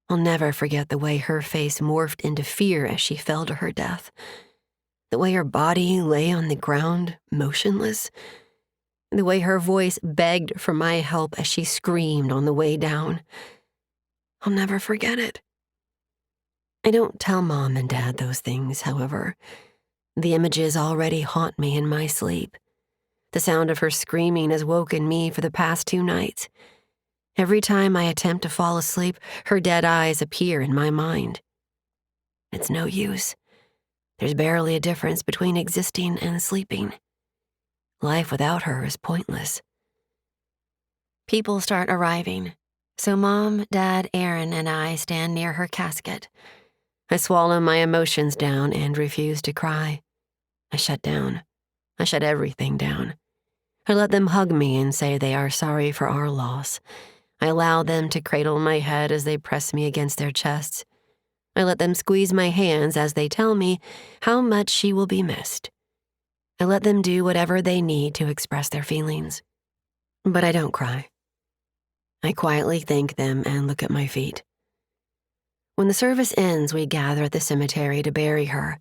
I'll never forget the way her face morphed into fear as she fell to her death. The way her body lay on the ground, motionless. The way her voice begged for my help as she screamed on the way down. I'll never forget it. I don't tell Mom and Dad those things, however. The images already haunt me in my sleep. The sound of her screaming has woken me for the past 2 nights. Every time I attempt to fall asleep, her dead eyes appear in my mind. It's no use. There's barely a difference between existing and sleeping. Life without her is pointless. People start arriving, so Mom, Dad, Aaron, and I stand near her casket. I swallow my emotions down and refuse to cry. I shut down. I shut everything down. I let them hug me and say they are sorry for our loss. I allow them to cradle my head as they press me against their chests. I let them squeeze my hands as they tell me how much she will be missed. I let them do whatever they need to express their feelings. But I don't cry. I quietly thank them and look at my feet. When the service ends, we gather at the cemetery to bury her.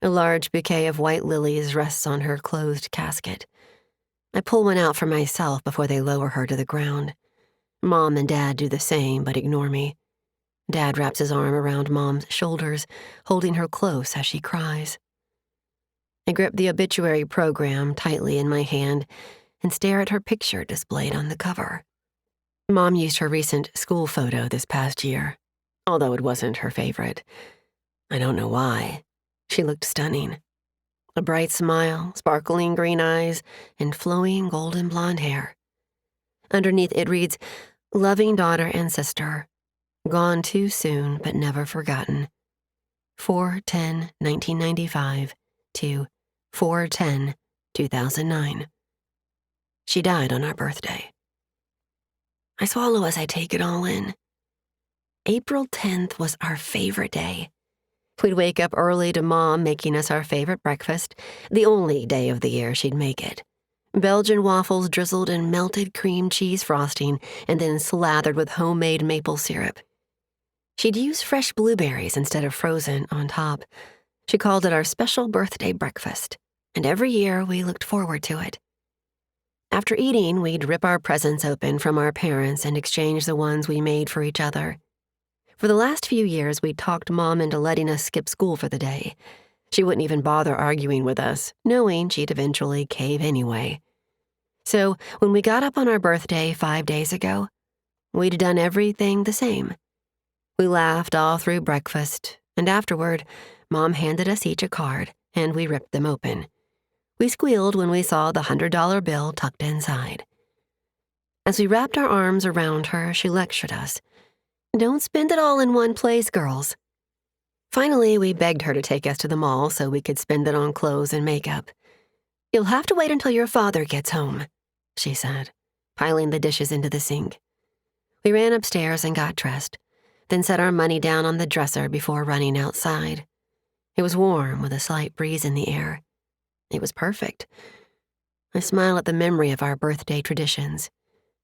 A large bouquet of white lilies rests on her closed casket. I pull one out for myself before they lower her to the ground. Mom and Dad do the same, but ignore me. Dad wraps his arm around Mom's shoulders, holding her close as she cries. I grip the obituary program tightly in my hand and stare at her picture displayed on the cover. Mom used her recent school photo this past year, although it wasn't her favorite. I don't know why. She looked stunning. A bright smile, sparkling green eyes, and flowing golden blonde hair. Underneath it reads, "Loving daughter and sister. Gone too soon, but never forgotten. 4/10/1995 to 4/10/2009. She died on our birthday." I swallow as I take it all in. April 10th was our favorite day. We'd wake up early to Mom making us our favorite breakfast, the only day of the year she'd make it. Belgian waffles drizzled in melted cream cheese frosting and then slathered with homemade maple syrup. She'd use fresh blueberries instead of frozen on top. She called it our special birthday breakfast, and every year we looked forward to it. After eating, we'd rip our presents open from our parents and exchange the ones we made for each other. For the last few years, we'd talked Mom into letting us skip school for the day. She wouldn't even bother arguing with us, knowing she'd eventually cave anyway. So when we got up on our birthday 5 days ago, we'd done everything the same. We laughed all through breakfast, and afterward, Mom handed us each a card, and we ripped them open. We squealed when we saw the $100 bill tucked inside. As we wrapped our arms around her, she lectured us. "Don't spend it all in one place, girls." Finally, we begged her to take us to the mall so we could spend it on clothes and makeup. "You'll have to wait until your father gets home," she said, piling the dishes into the sink. We ran upstairs and got dressed, then set our money down on the dresser before running outside. It was warm with a slight breeze in the air. It was perfect. I smile at the memory of our birthday traditions.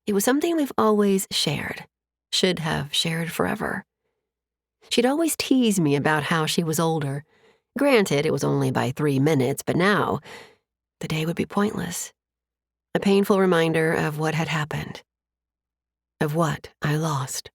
It was something we've always shared, should have shared forever. She'd always tease me about how she was older. Granted, it was only by 3 minutes, but now the day would be pointless. A painful reminder of what had happened, of what I lost.